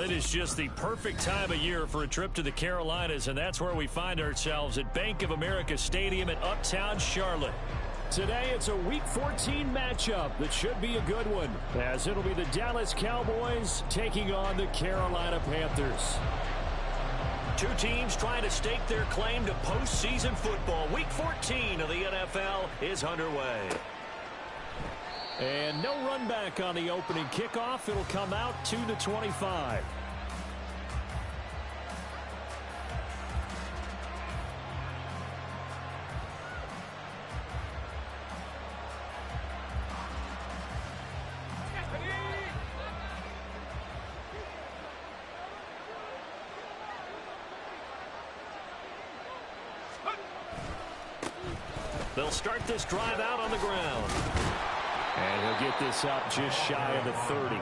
It is just the perfect time of year for a trip to the Carolinas, and that's where we find ourselves at Bank of America Stadium in Uptown Charlotte. Today, it's a Week 14 matchup that should be a good one, as it'll be the Dallas Cowboys taking on the Carolina Panthers. Two teams trying to stake their claim to postseason football. Week 14 of the NFL is underway. And no run back on the opening kickoff. It'll come out to the 25. They'll start this drive out on the ground. And he'll get this up just shy of the 30.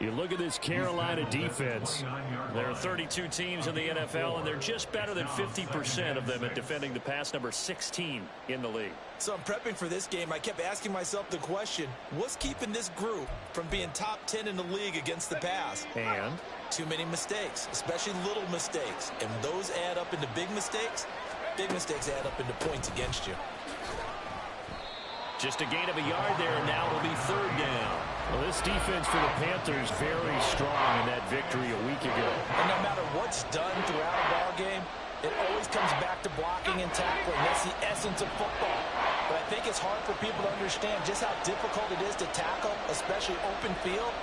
You look at this Carolina defense. There are 32 teams in the NFL, and they're just better than 50% of them at defending the pass, number 16 in the league. So I'm prepping for this game. I kept asking myself the question, what's keeping this group from being top 10 in the league against the pass? And? Too many mistakes, especially little mistakes. And those add up into big mistakes. Big mistakes add up into points against you. Just a gain of a yard there, and now it'll be third down. Well, this defense for the Panthers very strong in that victory a week ago. And no matter what's done throughout a ball game, it always comes back to blocking and tackling. That's the essence of football. But I think it's hard for people to understand just how difficult it is to tackle, especially open field.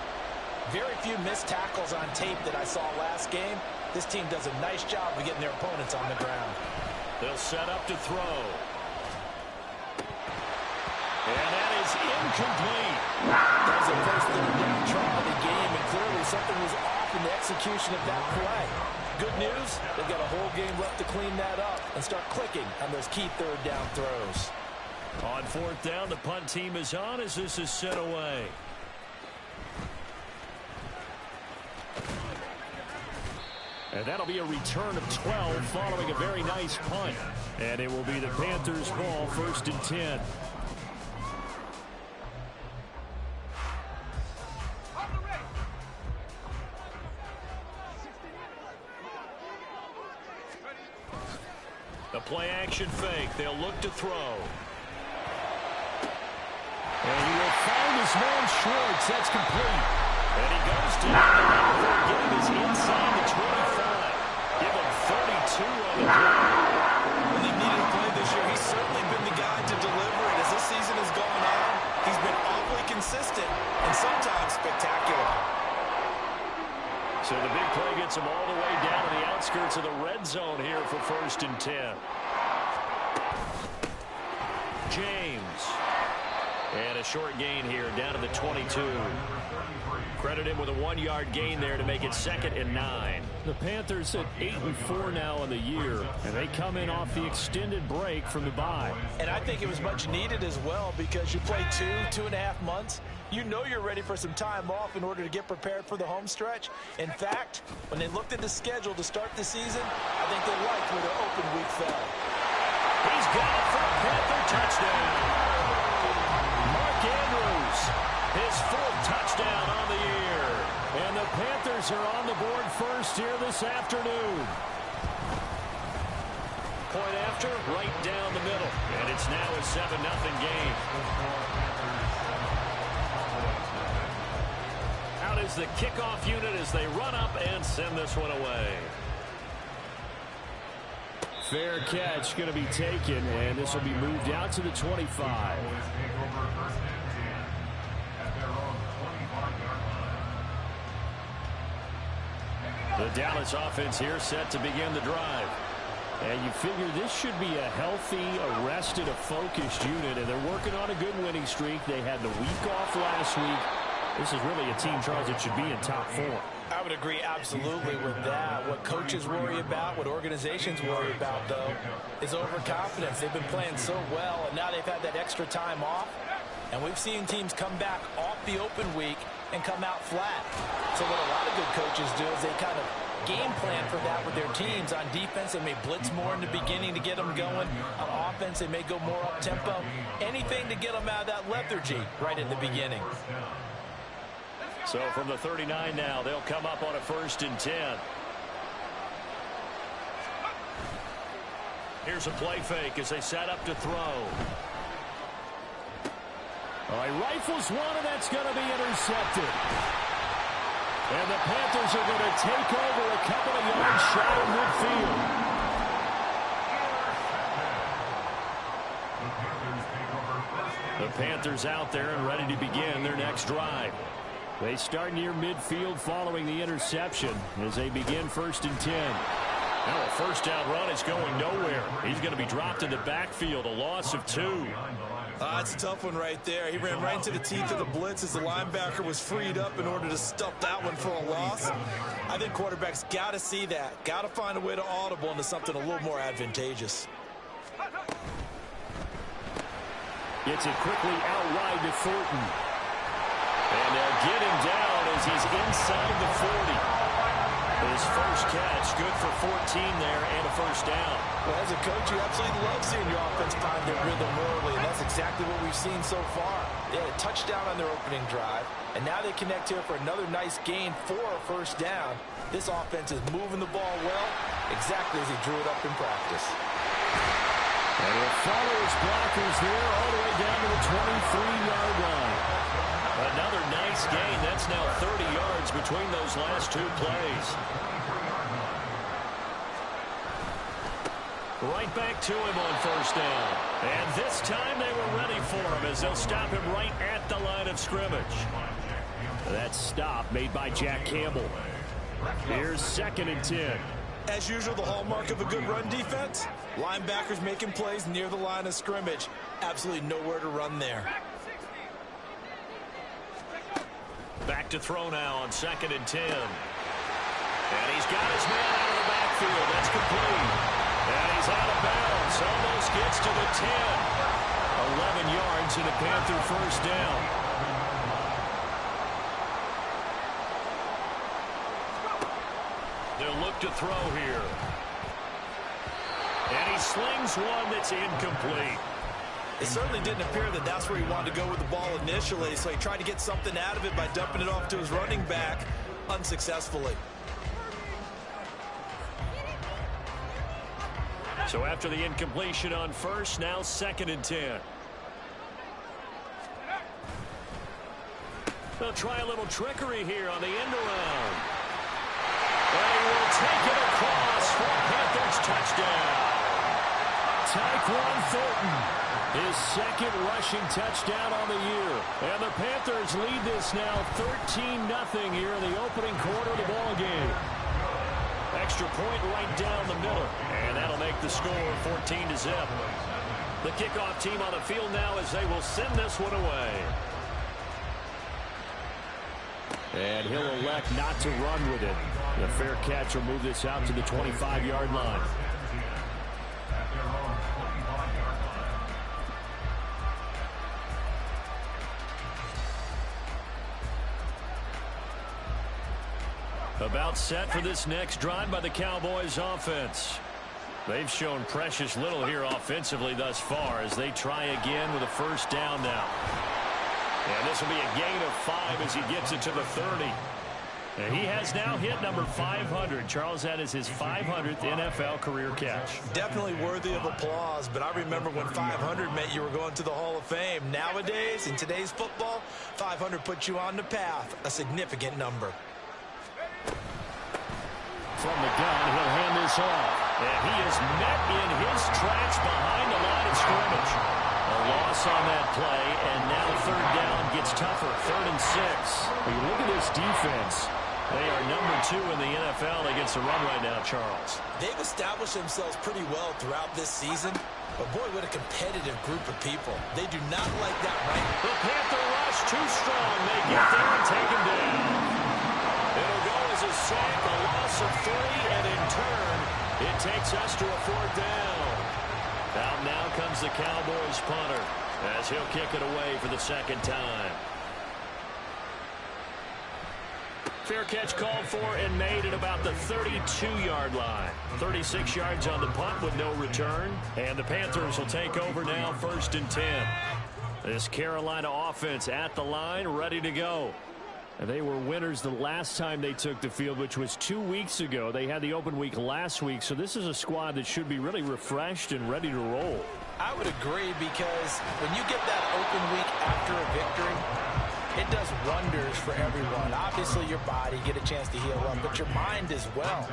Very few missed tackles on tape that I saw last game. This team does a nice job of getting their opponents on the ground. They'll set up to throw. And that is incomplete. That was the first third down try of the game, and clearly something was off in the execution of that play. Good news, they've got a whole game left to clean that up and start clicking on those key third down throws. On fourth down, the punt team is on as this is set away. And that'll be a return of 12 following a very nice punt. And it will be the Panthers' ball, 1st and 10. The play-action fake. They'll look to throw. And he will find his man Schwartz. That's complete. And he goes to getting his inside the 25. Give him 32 on the play. When they needed a play this year, he's certainly been the guy to deliver it. As this season has gone on, he's been awfully consistent and sometimes spectacular. So the big play gets him all the way down to the outskirts of the red zone here for 1st and 10. James. And a short gain here down to the 22. Credit him with a 1-yard gain there to make it 2nd and 9. The Panthers at 8-4 now in the year, and they come in off the extended break from the bye. And I think it was much needed as well, because you play 2.5 months. You know you're ready for some time off in order to get prepared for the home stretch. In fact, when they looked at the schedule to start the season, I think they liked where their open week fell. He's got it for a Panther touchdown. Mark Andrews, his 4th touchdown on the year. And the Panthers are on the board first here this afternoon. Point after, right down the middle. And it's now a 7-0 game. Out is the kickoff unit as they run up and send this one away. Fair catch going to be taken, and this will be moved out to the 25. The Dallas offense here set to begin the drive. And you figure this should be a healthy, arrested, a focused unit, and they're working on a good winning streak. They had the week off last week. This is really a team, Charles, that should be in top 4. I would agree absolutely with that. What coaches worry about, what organizations worry about, though, is overconfidence. They've been playing so well, and now they've had that extra time off. And we've seen teams come back off the open week and come out flat. So what a lot of good coaches do is they kind of game plan for that with their teams. On defense, they may blitz more in the beginning to get them going. On offense, they may go more up-tempo. Anything to get them out of that lethargy right in the beginning. So from the 39 now, they'll come up on a 1st and 10. Here's a play fake as they set up to throw. All right, rifles one, and that's going to be intercepted. And the Panthers are going to take over a couple of yards shy of midfield. The Panthers out there and ready to begin their next drive. They start near midfield following the interception as they begin 1st and 10. Now a 1st down run is going nowhere. He's going to be dropped in the backfield, a loss of 2. It's a tough one right there. He ran right into the teeth of the blitz as the linebacker was freed up in order to stuff that one for a loss. I think quarterbacks got to see that. Got to find a way to audible into something a little more advantageous. Gets it quickly out wide to Thornton. And they'll get him down as he's inside the 40. His first catch, good for 14 there and a 1st down. Well, as a coach, you absolutely love seeing your offense find their rhythm early, and that's exactly what we've seen so far. They had a touchdown on their opening drive, and now they connect here for another nice gain for a 1st down. This offense is moving the ball well, exactly as he drew it up in practice. And he'll follow his blockers there all the way down to the 23-yard line. Another nice gain. That's now 30 yards between those last 2 plays. Right back to him on 1st down. And this time they were ready for him as they'll stop him right at the line of scrimmage. That stop made by Jack Campbell. Here's 2nd and 10. As usual, the hallmark of a good run defense, linebackers making plays near the line of scrimmage. Absolutely nowhere to run there. Back to throw now on 2nd and 10. And he's got his man out of the backfield. That's complete. And he's out of bounds. Almost gets to the 10. 11 yards and a Panther 1st down. They'll look to throw here. And he slings one that's incomplete. It certainly didn't appear that that's where he wanted to go with the ball initially, so he tried to get something out of it by dumping it off to his running back unsuccessfully. So after the incompletion on 1st, now 2nd and 10. They'll try a little trickery here on the end around. They will take it across for Panthers touchdown. Tyquan Thornton. His 2nd rushing touchdown on the year. And the Panthers lead this now 13-0 here in the opening quarter of the ball game. Extra point right down the middle. And that'll make the score 14-0. The kickoff team on the field now as they will send this one away. And he'll elect not to run with it. The fair catch will move this out to the 25-yard line. About set for this next drive by the Cowboys offense. They've shown precious little here offensively thus far as they try again with a 1st down now. And this will be a gain of 5 as he gets it to the 30. And he has now hit number 500. Charles, that is his 500th NFL career catch. Definitely worthy of applause, but I remember when 500 meant you were going to the Hall of Fame. Nowadays, in today's football, 500 puts you on the path, a significant number. From the gun, he'll hand this off. And he is met in his tracks behind the line of scrimmage. A loss on that play, and now 3rd down gets tougher. 3rd and 6. When you look at this defense, they are number 2 in the NFL against the run right now, Charles. They've established themselves pretty well throughout this season. But boy, what a competitive group of people. They do not like that right. The Panther rush too strong. They get there and take him down. It'll go as a sack, a loss of 3, and in turn, it takes us to a 4th down. Out now comes the Cowboys punter as he'll kick it away for the 2nd time. Fair catch called for and made at about the 32-yard line. 36 yards on the punt with no return. And the Panthers will take over now 1st and 10. This Carolina offense at the line, ready to go. They were winners the last time they took the field, which was 2 weeks ago. They had the open week last week, so this is a squad that should be really refreshed and ready to roll. I would agree, because when you get that open week after a victory, it does wonders for everyone. Obviously, your body, get a chance to heal up, but your mind as well.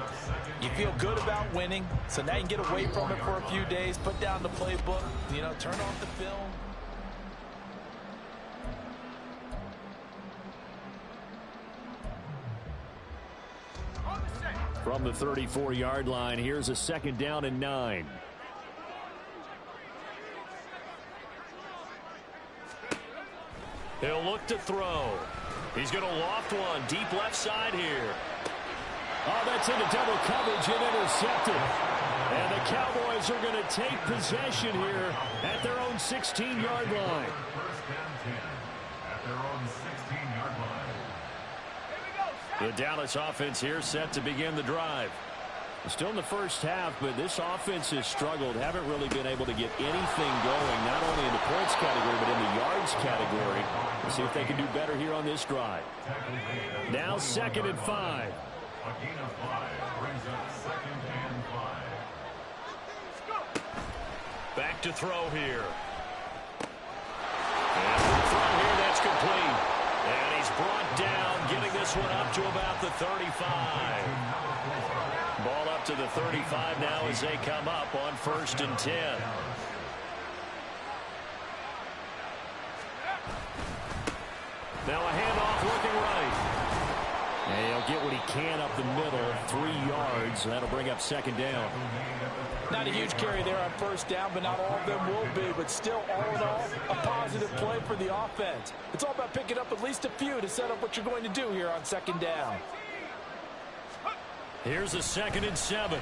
You feel good about winning, so now you can get away from it for a few days, put down the playbook, turn off the film. From the 34-yard line, here's a 2nd down and 9. He'll look to throw. He's going to loft one deep left side here. Oh, that's into double coverage and intercepted. And the Cowboys are going to take possession here at their own 16-yard line. The Dallas offense here set to begin the drive. Still in the first half, but this offense has struggled. Haven't really been able to get anything going, not only in the points category, but in the yards category. Let's see if they can do better here on this drive. Now 2nd and 5. Back to throw here. And the throw here, that's complete. And he's brought down, getting this one up to about the 35. Ball up to the 35 now as they come up on 1st and 10. Now a handoff looking right. And he'll get what he can up the middle, 3 yards. That'll bring up 2nd down. Not a huge carry there on 1st down, but not all of them will be. But still, all in all, a positive play for the offense. It's all about picking up at least a few to set up what you're going to do here on 2nd down. Here's a 2nd and 7.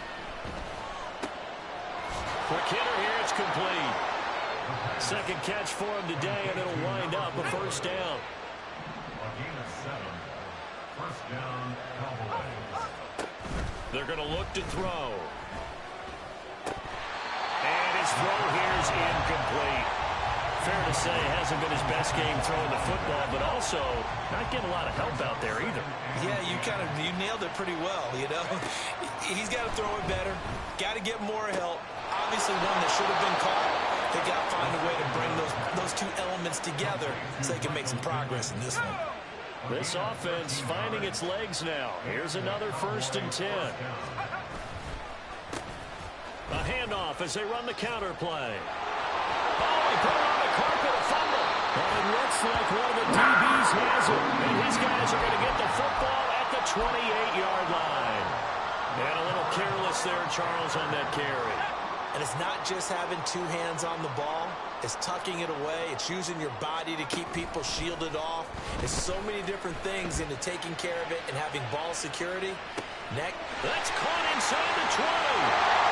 For Kidder here, it's complete. 2nd catch for him today, and it'll wind up a 1st down. They're going to look to throw. And his throw here is incomplete. Fair to say, hasn't been his best game throwing the football, but also not getting a lot of help out there either. Yeah, you nailed it pretty well, He's got to throw it better. Got to get more help. Obviously one that should have been caught. They got to find a way to bring those two elements together so they can make some progress in this one. This offense finding its legs now. Here's another 1st and 10. A handoff as they run the counter play. Oh, he put it on the carpet, a fumble. And it looks like one of the DBs has it. And his guys are going to get the football at the 28-yard line. And a little careless there, Charles, on that carry. And it's not just having 2 hands on the ball. It's tucking it away. It's using your body to keep people shielded off. It's so many different things into taking care of it and having ball security. That's caught inside the 20.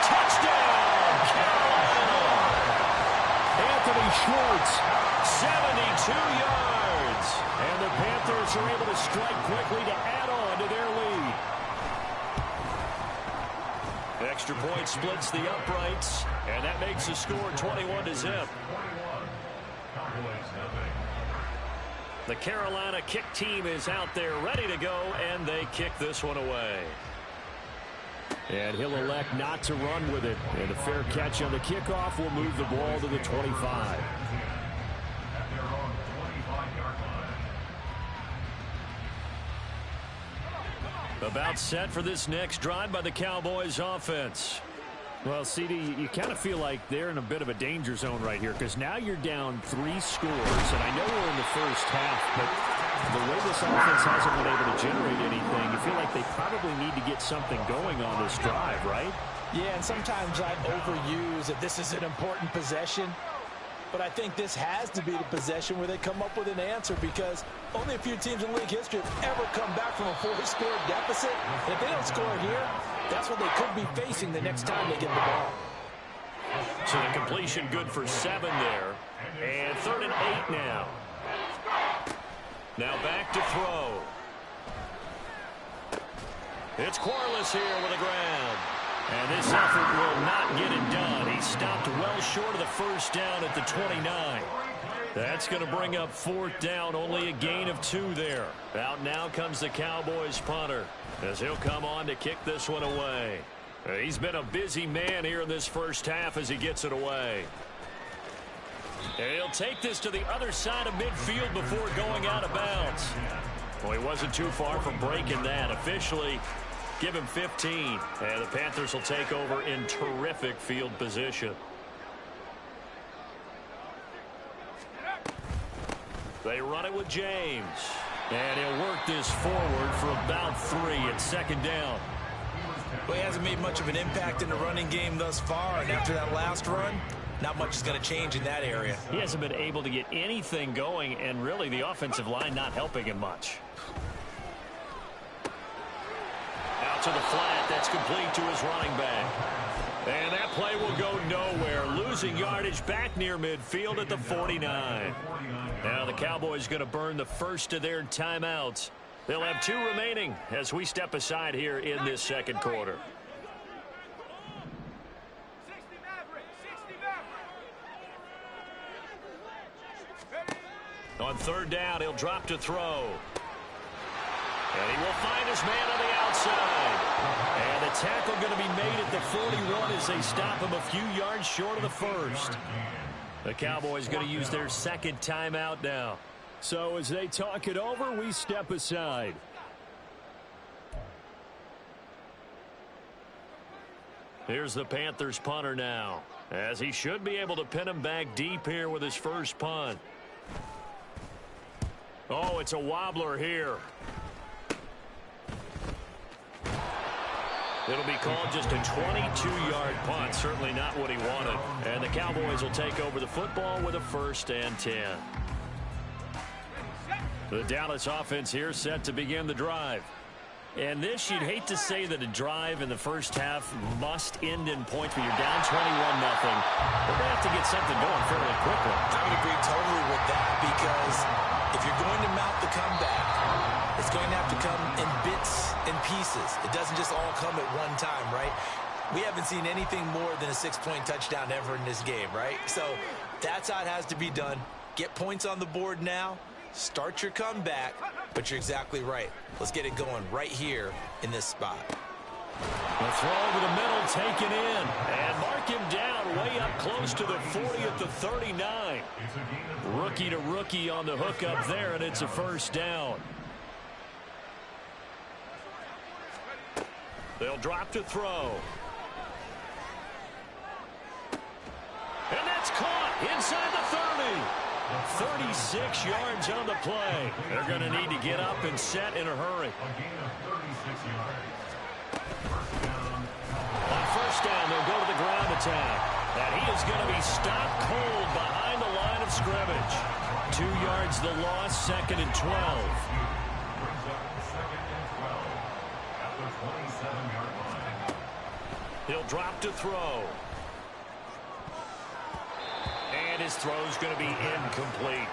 Touchdown, Carolina. Anthony Schwartz, 72 yards. And the Panthers are able to strike quickly to add on to their lead. Extra point splits the uprights, and that makes the score 21-0. The Carolina kick team is out there ready to go, and they kick this one away. And he'll elect not to run with it. And a fair catch on the kickoff will move the ball to the 25. About set for this next drive by the Cowboys offense. Well, CD, you kind of feel like they're in a bit of a danger zone right here, because now you're down 3 scores, and I know we're in the first half, but the way this offense hasn't been able to generate anything, you feel like they probably need to get something going on this drive, right? Yeah, and sometimes I overuse that this is an important possession. But I think this has to be the possession where they come up with an answer, because only a few teams in league history have ever come back from a 4-score deficit. And if they don't score here, that's what they could be facing the next time they get the ball. So the completion good for 7 there. And 3rd and 8 now. Now back to throw. It's Corliss here with a grab. And this effort will not get it done. He stopped well short of the 1st down at the 29. That's going to bring up fourth down, only a gain of 2 there. Out now comes the Cowboys punter, as he'll come on to kick this one away. He's been a busy man here in this first half as he gets it away. And he'll take this to the other side of midfield before going out of bounds. Well, he wasn't too far from breaking that. Officially, give him 15. And the Panthers will take over in terrific field position. They run it with James. And he'll work this forward for about 3 at second down. Well, he hasn't made much of an impact in the running game thus far. And after that last run, not much is going to change in that area. He hasn't been able to get anything going, and really the offensive line not helping him much. Out to the flat. That's complete to his running back. And that play will go nowhere. Losing yardage back near midfield at the 49. Now the Cowboys going to burn the first of their timeouts. They'll have 2 remaining as we step aside here in this second quarter. On third down, he'll drop to throw. And he will find his man on the outside. And the tackle going to be made at the 41 as they stop him a few yards short of the first. The Cowboys going to use their second timeout now. So as they talk it over, we step aside. Here's the Panthers punter now, as he should be able to pin him back deep here with his first punt. Oh, it's a wobbler here. It'll be called just a 22-yard punt. Certainly not what he wanted. And the Cowboys will take over the football with a 1st and 10. The Dallas offense here set to begin the drive. And this, you'd hate to say that a drive in the first half must end in points, but you're down 21-0. They're going to have to get something going fairly quickly. I would agree totally with that, because if you're going to mount the comeback, it's going to have to come in bits and pieces. It doesn't just all come at one time, right? We haven't seen anything more than a 6-point touchdown ever in this game, right? So that's how it has to be done. Get points on the board now. Start your comeback, but you're exactly right. Let's get it going right here in this spot. The throw over the middle taken in, and mark him down way up close to the 40 at the 39. Rookie to rookie on the hook up there, and it's a 1st down. They'll drop to throw. And that's caught inside the 30. 36 yards on the play. They're going to need to get up and set in a hurry. On 1st down, they'll go to the ground attack. And he is going to be stopped cold behind the line of scrimmage. 2 yards the loss, 2nd and 12. He'll drop to throw. And his throw's going to be incomplete.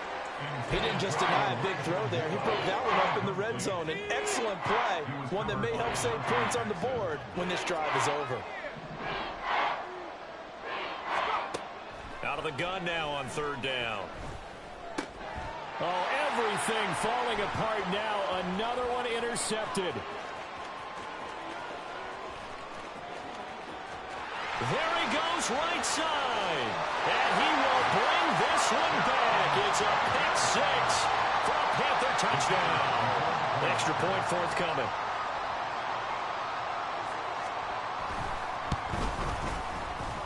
He didn't just deny a big throw there. He broke that one up in the red zone. An excellent play, one that may help save points on the board when this drive is over. Out of the gun now on 3rd down. Oh, everything falling apart now. Another one intercepted. There he goes, right side. And he will bring this one back. It's a pick 6 for a Panther touchdown. Extra point forthcoming.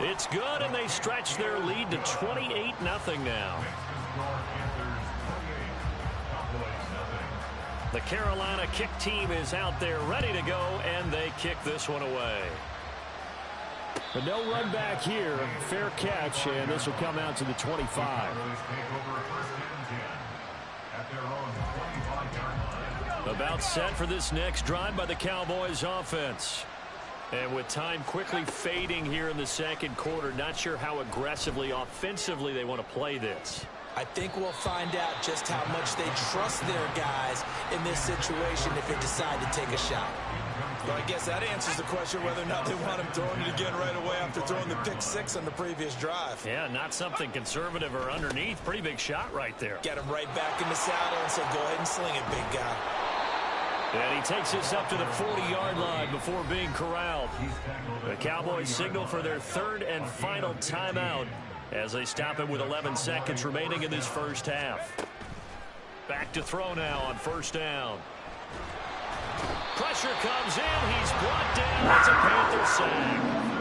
It's good, and they stretch their lead to 28-0 now. The Carolina kick team is out there ready to go, and they kick this one away. But no run back here. Fair catch, and this will come out to the 25. About set for this next drive by the Cowboys offense. And with time quickly fading here in the second quarter, not sure how aggressively, offensively they want to play this. I think we'll find out just how much they trust their guys in this situation if they decide to take a shot. Well, I guess that answers the question whether or not they want him throwing it again right away after throwing the pick six on the previous drive. Yeah, not something conservative or underneath. Pretty big shot right there. Get him right back in the saddle and say, go ahead and sling it, big guy. And he takes this up to the 40-yard line before being corralled. The Cowboys signal for their third and final timeout as they stop it with 11 seconds remaining in this first half. Back to throw now on first down. Pressure comes in. He's brought down. It's a Panther sack.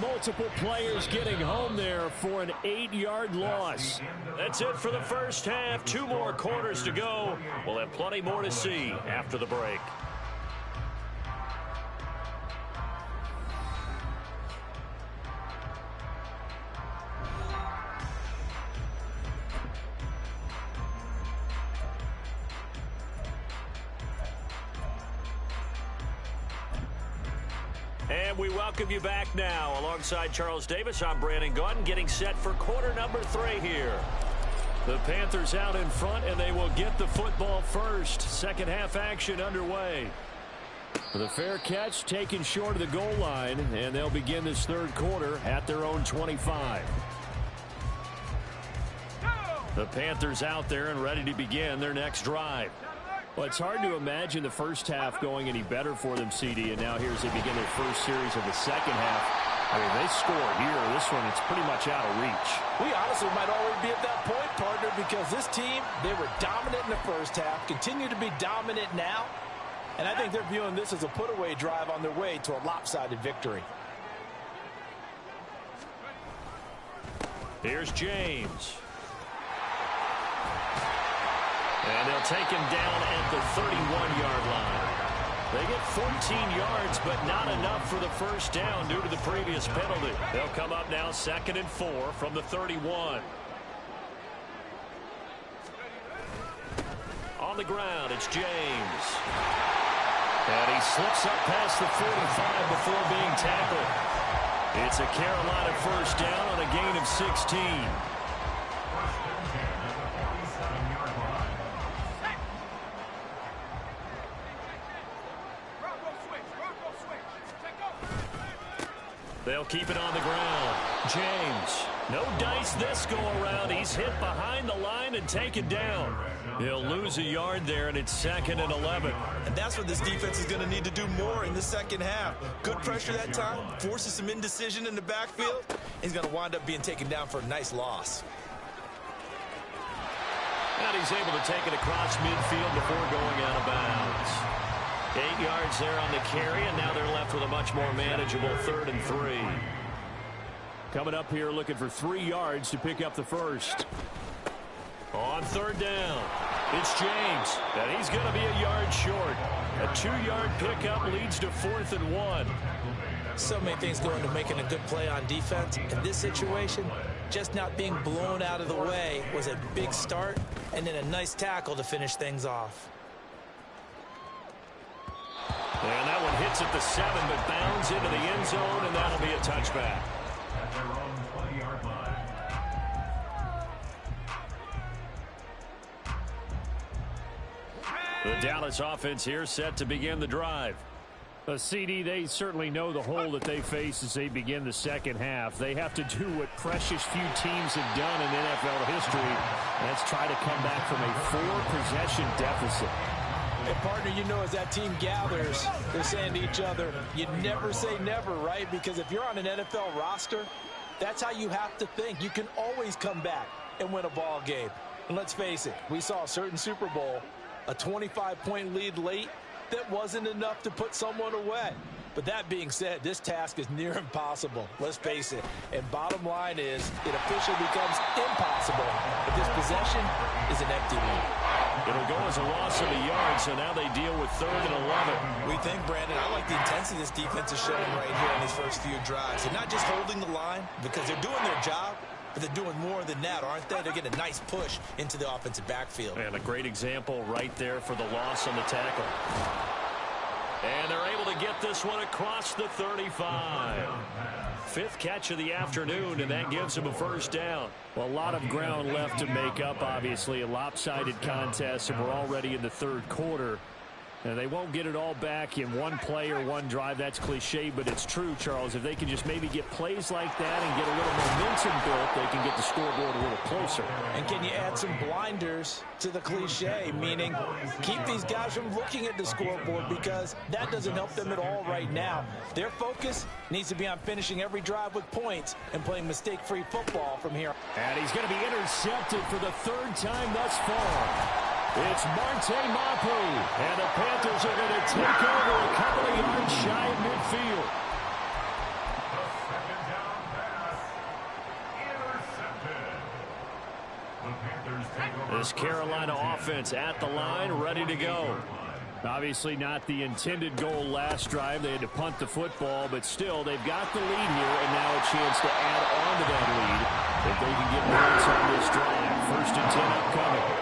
Multiple players getting home there for an 8-yard loss. That's it for the first half. 2 more quarters to go. We'll have plenty more to see after the break. And we welcome you back now. Alongside Charles Davis, I'm Brandon Gaudin, getting set for quarter number 3 here. The Panthers out in front, and they will get the football first. Second half action underway. The fair catch taken short of the goal line, and they'll begin this third quarter at their own 25. The Panthers out there and ready to begin their next drive. Well, it's hard to imagine the first half going any better for them, CD, and now here's they begin their first series of the second half. I mean, they score here. This one, it's pretty much out of reach. We honestly might already be at that point, partner, because this team, they were dominant in the first half, continue to be dominant now, and I think they're viewing this as a put-away drive on their way to a lopsided victory. Here's James. And they'll take him down at the 31-yard line. They get 14 yards, but not enough for the first down due to the previous penalty. They'll come up now 2nd and 4 from the 31. On the ground, it's James. And he slips up past the 45 before being tackled. It's a Carolina first down on a gain of 16. They'll keep it on the ground. James, no dice this go around. He's hit behind the line and taken down. He'll lose a yard there, and it's 2nd and 11. And that's what this defense is going to need to do more in the second half. Good pressure that time, forces some indecision in the backfield. He's going to wind up being taken down for a nice loss. And he's able to take it across midfield before going out of bounds. 8 yards there on the carry, and now they're left with a much more manageable 3rd and 3. Coming up here looking for 3 yards to pick up the first. On 3rd down, it's James, and he's going to be a yard short. A 2-yard pickup leads to 4th and 1. So many things go into making a good play on defense. In this situation, just not being blown out of the way was a big start, and then a nice tackle to finish things off. And that one hits at the 7, but bounds into the end zone, and that'll be a touchback. The Dallas offense here set to begin the drive. CD, they certainly know the hole that they face as they begin the second half. They have to do what precious few teams have done in NFL history, and that's try to come back from a 4-possession deficit. And partner, you know, as that team gathers, they're saying to each other, you never say never, right? Because if you're on an NFL roster, that's how you have to think. You can always come back and win a ball game. And let's face it, we saw a certain Super Bowl, a 25-point lead late, that wasn't enough to put someone away. But that being said, this task is near impossible. Let's face it. And bottom line is, it officially becomes impossible if this possession is an empty one. It'll go as a loss of a yard, so now they deal with 3rd and 11. We think, Brandon, I like the intensity this defense is showing right here in these first few drives. They're not just holding the line because they're doing their job, but they're doing more than that, aren't they? They're getting a nice push into the offensive backfield. And a great example right there for the loss on the tackle. And they're able to get this one across the 35. 5th catch of the afternoon, and that gives them a first down. Well, a lot of ground left to make up, obviously. A lopsided contest, and we're already in the 3rd quarter. And they won't get it all back in one play or one drive. That's cliche, but it's true, Charles. If they can just maybe get plays like that and get a little momentum built, they can get the scoreboard a little closer. And can you add some blinders to the cliche, meaning keep these guys from looking at the scoreboard, because that doesn't help them at all right now. Their focus needs to be on finishing every drive with points and playing mistake-free football from here. And he's going to be intercepted for the third time thus far. It's Marte Mapu, and the Panthers are going to take over a couple of yards shy of midfield. This Carolina offense at the line, ready to go. Obviously not the intended goal last drive. They had to punt the football, but still, they've got the lead here, and now a chance to add on to that lead if they can get points on this drive. 1st and 10 upcoming.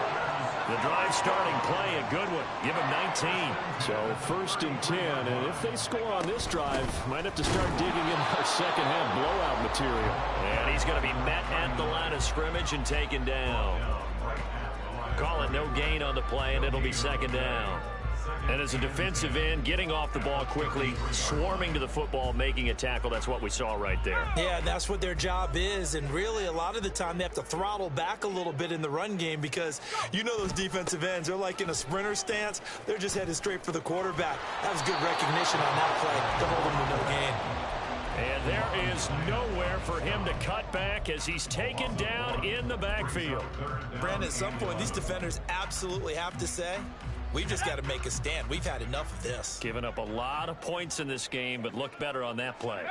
The drive starting play, a good one. Give him 19. So 1st and 10, and if they score on this drive, might have to start digging in our second half blowout material. And he's going to be met at the line of scrimmage and taken down. Call it no gain on the play, and it'll be 2nd down. And as a defensive end, getting off the ball quickly, swarming to the football, making a tackle, that's what we saw right there. Yeah, that's what their job is, and really a lot of the time they have to throttle back a little bit in the run game, because you know those defensive ends, they're like in a sprinter stance. They're just headed straight for the quarterback. That was good recognition on that play to hold him to no gain. And there is nowhere for him to cut back as he's taken down in the backfield. Brandon, at some point, these defenders absolutely have to say, we've just got to make a stand. We've had enough of this. Giving up a lot of points in this game, but looked better on that play.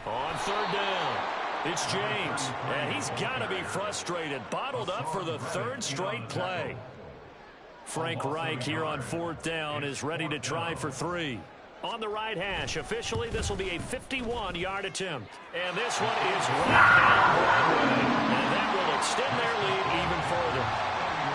On 3rd down, it's James. And he's got to be frustrated. Bottled up for the 3rd straight play. Frank Reich here on 4th down is ready to try for 3. On the right hash, officially, this will be a 51-yard attempt. And this one is right down Broadway. And that will extend their lead even further.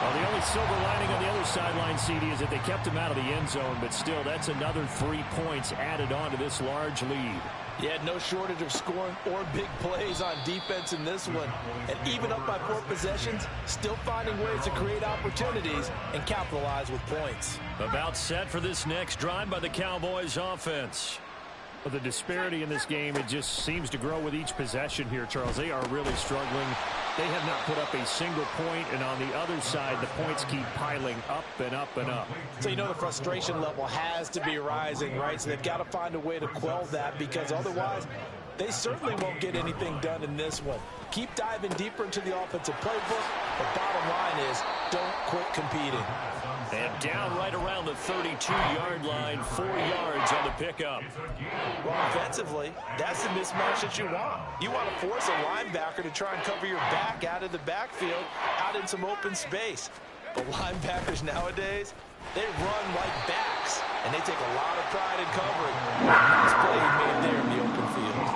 Well, the only silver lining on the other sideline, CD, is that they kept him out of the end zone, but still, that's another 3 points added on to this large lead. Yeah, no shortage of scoring or big plays on defense in this one. And even up by 4 possessions, still finding ways to create opportunities and capitalize with points. About set for this next drive by the Cowboys offense. But the disparity in this game, it just seems to grow with each possession here, Charles. They are really struggling. They have not put up a single point, and on the other side, the points keep piling up and up and up. So you know the frustration level has to be rising, right? So they've got to find a way to quell that, because otherwise they certainly won't get anything done in this one. Keep diving deeper into the offensive playbook. The bottom line is don't quit competing. And down right around the 32-yard line, 4 yards on the pickup. Well, offensively, that's the mismatch that you want. You want to force a linebacker to try and cover your back out of the backfield, out in some open space. But linebackers nowadays, they run like backs, and they take a lot of pride in covering. Nice play made there in the open field.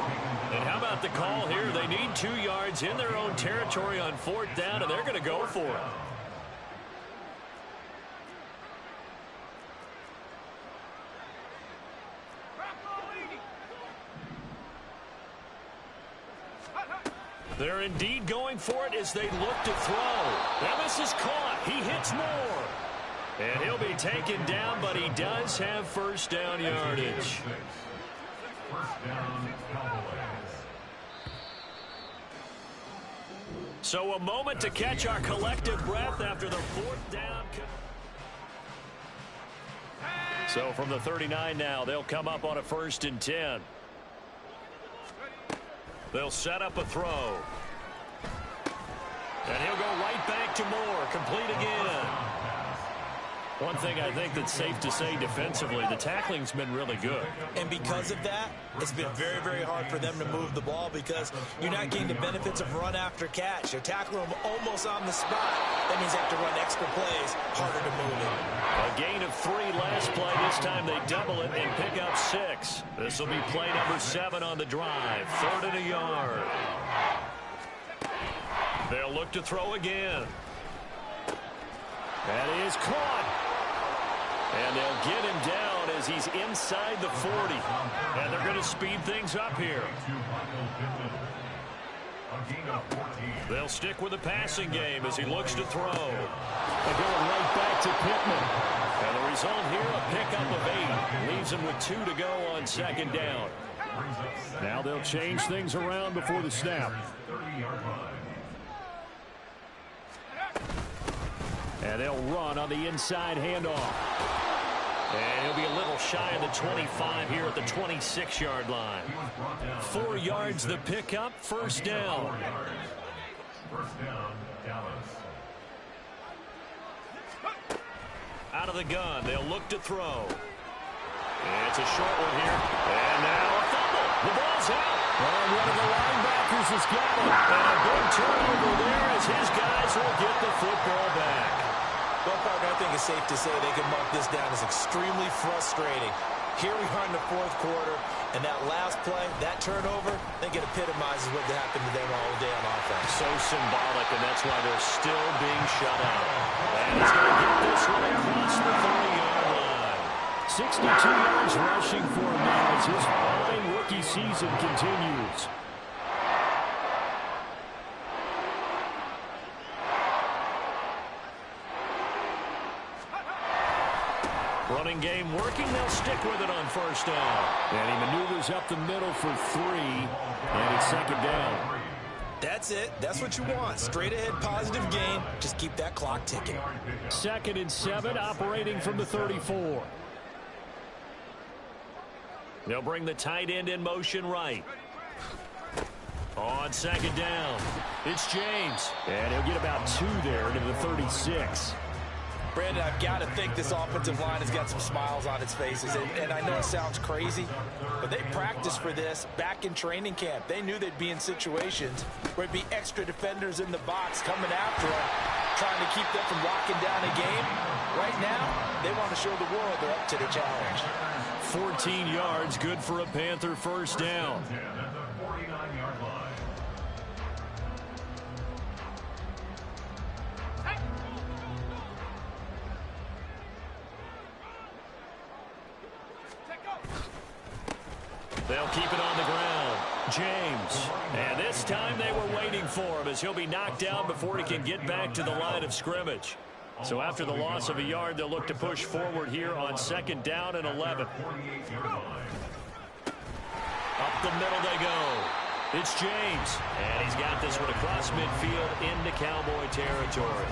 And how about the call here? They need 2 yards in their own territory on 4th down, and they're going to go for it. They're indeed going for it as they look to throw. Now this is caught. He hits more. And he'll be taken down, but he does have 1st down yardage. So a moment to catch our collective breath after the 4th down. So from the 39 now, they'll come up on a 1st and 10. They'll set up a throw. And he'll go right back to Moore. Complete again. One thing I think that's safe to say defensively, the tackling's been really good. And because of that, it's been very, very hard for them to move the ball, because you're not getting the benefits of run after catch. You're tackling them almost on the spot. That means they have to run extra plays, harder to move it. A gain of 3 last play. This time they double it and pick up 6. This will be play number 7 on the drive. 3rd and a yard. They'll look to throw again. That is caught. And they'll get him down as he's inside the 40. And they're going to speed things up here. They'll stick with the passing game as he looks to throw. They're going right back to Pittman. And the result here, a pickup of 8. Leaves him with 2 to go on second down. Now they'll change things around before the snap. And they'll run on the inside handoff. And he'll be a little shy of the 25 here at the 26-yard line. 4 yards the pickup, first down. Out of the gun, they'll look to throw. It's a short one here. And now a fumble. The ball's out. And one of the linebackers has got it. And a big turnover there as his guys will get the football back. Well, partner, I think it's safe to say they can mark this down as extremely frustrating. Here we are in the fourth quarter, and that last play, that turnover, I think it epitomizes what happened to them all day on offense. So symbolic, and that's why they're still being shut out. And he's going to get this one across the 30-yard line. 62 yards rushing for him now as his fine rookie season continues. Running game working. They'll stick with it on first down. And he maneuvers up the middle for 3. And it's second down. That's it. That's what you want. Straight ahead positive gain. Just keep that clock ticking. 2nd and 7, operating from the 34. They'll bring the tight end in motion right. On second down, it's James. And he'll get about 2 there into the 36. Brandon, I've got to think this offensive line has got some smiles on its faces. And I know it sounds crazy, but they practiced for this back in training camp. They knew they'd be in situations where it'd be extra defenders in the box coming after them, trying to keep them from locking down a game. Right now, they want to show the world they're up to the challenge. 14 yards, good for a Panther first down. They'll keep it on the ground. James. And this time they were waiting for him as he'll be knocked down before he can get back to the line of scrimmage. So after the loss of a yard, they'll look to push forward here on second down and 11. Up the middle they go. It's James. And he's got this one across midfield into Cowboy territory.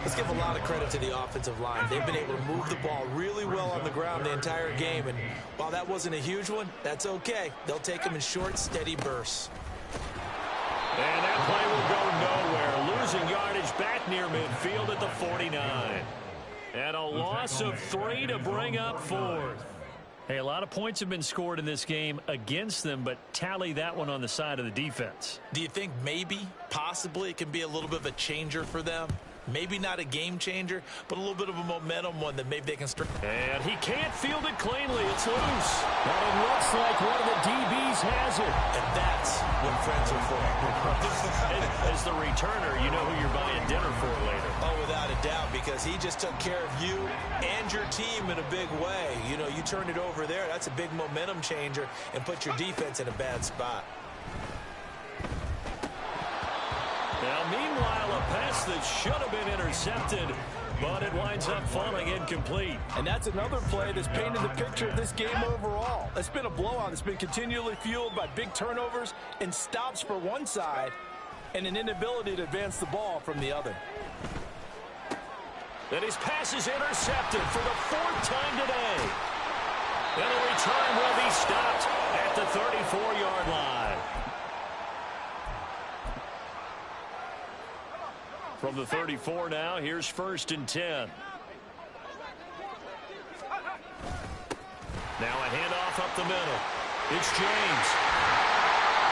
Let's give a lot of credit to the offensive line. They've been able to move the ball really well on the ground the entire game. And while that wasn't a huge one, that's okay. They'll take them in short, steady bursts. And that play will go nowhere. Losing yardage back near midfield at the 49. And a loss of 3 to bring up 4th. Hey, a lot of points have been scored in this game against them, but tally that one on the side of the defense. Do you think maybe, possibly, it can be a little bit of a changer for them? Maybe not a game changer, but a little bit of a momentum one that maybe they can strike. And he can't field it cleanly. It's loose. And it looks like one of the DBs has it. And that's what friends are for. As the returner, you know who you're buying dinner for later. Oh, without a doubt, because he just took care of you and your team in a big way. You know, you turned it over there. That's a big momentum changer and put your defense in a bad spot. Now, meanwhile, a pass that should have been intercepted, but it winds up falling incomplete. And that's another play that's painted the picture of this game overall. It's been a blowout. It's been continually fueled by big turnovers and stops for one side and an inability to advance the ball from the other. And his pass is intercepted for the 4th time today. And the return will be stopped at the 34-yard line. From the 34 now, here's 1st and 10. Now a handoff up the middle. It's James.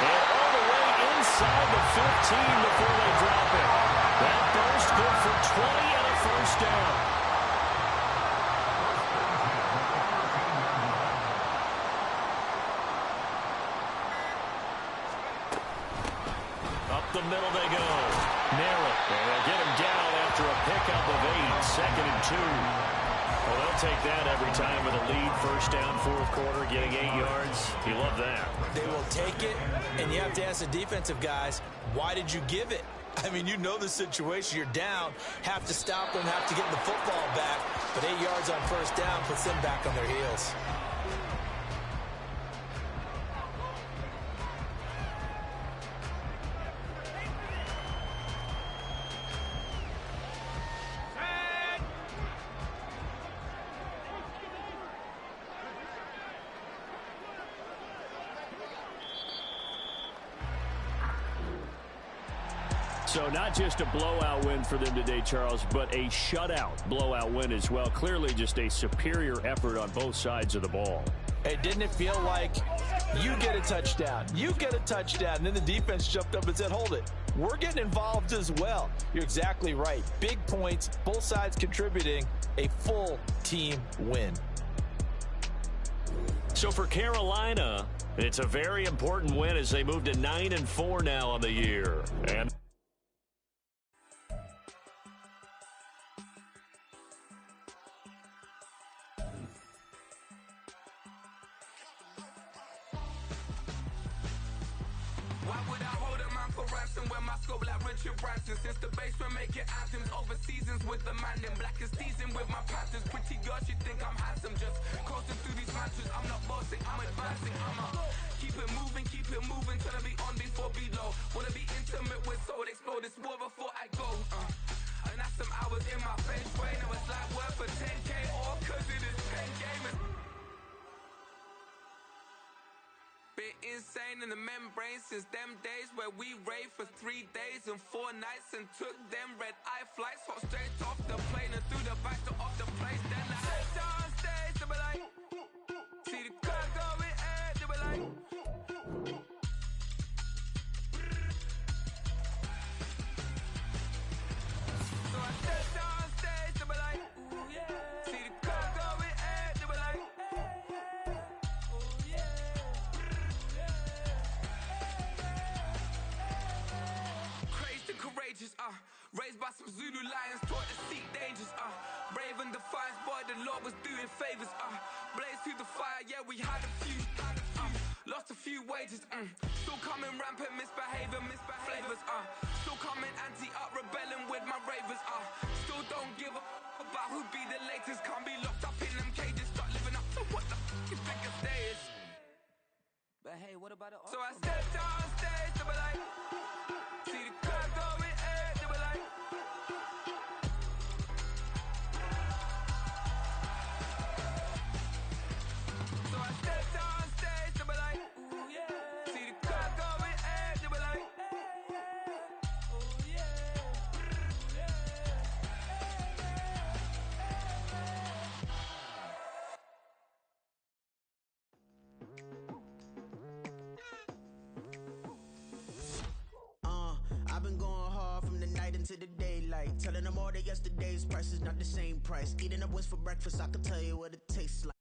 And all the way inside the 15 before they drop it. That burst good for 20 and a first down. Up the middle they go. Narrow. And they'll get him down after a pickup of 8. 2nd and 2. Well, they'll take that every time with a lead 1st First down, fourth quarter, getting 8 yards. You love that. They will take it, and you have to ask the defensive guys, why did you give it? I mean, you know the situation. You're down, have to stop them, have to get the football back. But 8 yards on first down puts them back on their heels. So not just a blowout win for them today, Charles, but a shutout blowout win as well. Clearly just a superior effort on both sides of the ball. Hey, didn't it feel like you get a touchdown, you get a touchdown, and then the defense jumped up and said, hold it, we're getting involved as well. You're exactly right. Big points, both sides contributing, a full team win. So for Carolina, it's a very important win as they move to 9-4 now on the year. And since the basement making anthems over seasons with the man in black is teasing with my patterns. Pretty girl, she think I'm handsome. Just coasting through these matches. I'm not bossing, I'm advancing. Keep it moving, trying to be on before below. Wanna be intimate with soul, explore this war before I go. And that's some hours in my face way. Now it's like worth for 10K or cause it is 10 gamers. Been insane in the membrane since them days where we raved for 3 days and 4 nights and took them red eye flights, hot straight off the plane and through the back door of the place. Then I head downstairs, they were like, see the car going air, they were like, so I stepped downstairs, they were like, ooh yeah, see the car going air, they were like, ooh yeah. Courageous, raised by some Zulu lions, taught to seek dangers, brave and defiant, boy, the Lord was doing favors, blaze through the fire, yeah, we had a few, lost a few wages, still coming rampant, misbehavior, flavors, still coming anti-up, rebelling with my ravers, still don't give a about who be the latest, can't be locked up in them cages, start living up to what the you think a day is. But hey, what about the So I stepped downstairs, they were like, see the car going air, they were like, so I stepped downstairs, they were like, ooh yeah, see the car going air, they were like, ooh yeah, I've been going hard from the night into the daylight, telling them all that yesterday's price is not the same price. Eating up what's for breakfast, I can tell you what it tastes like.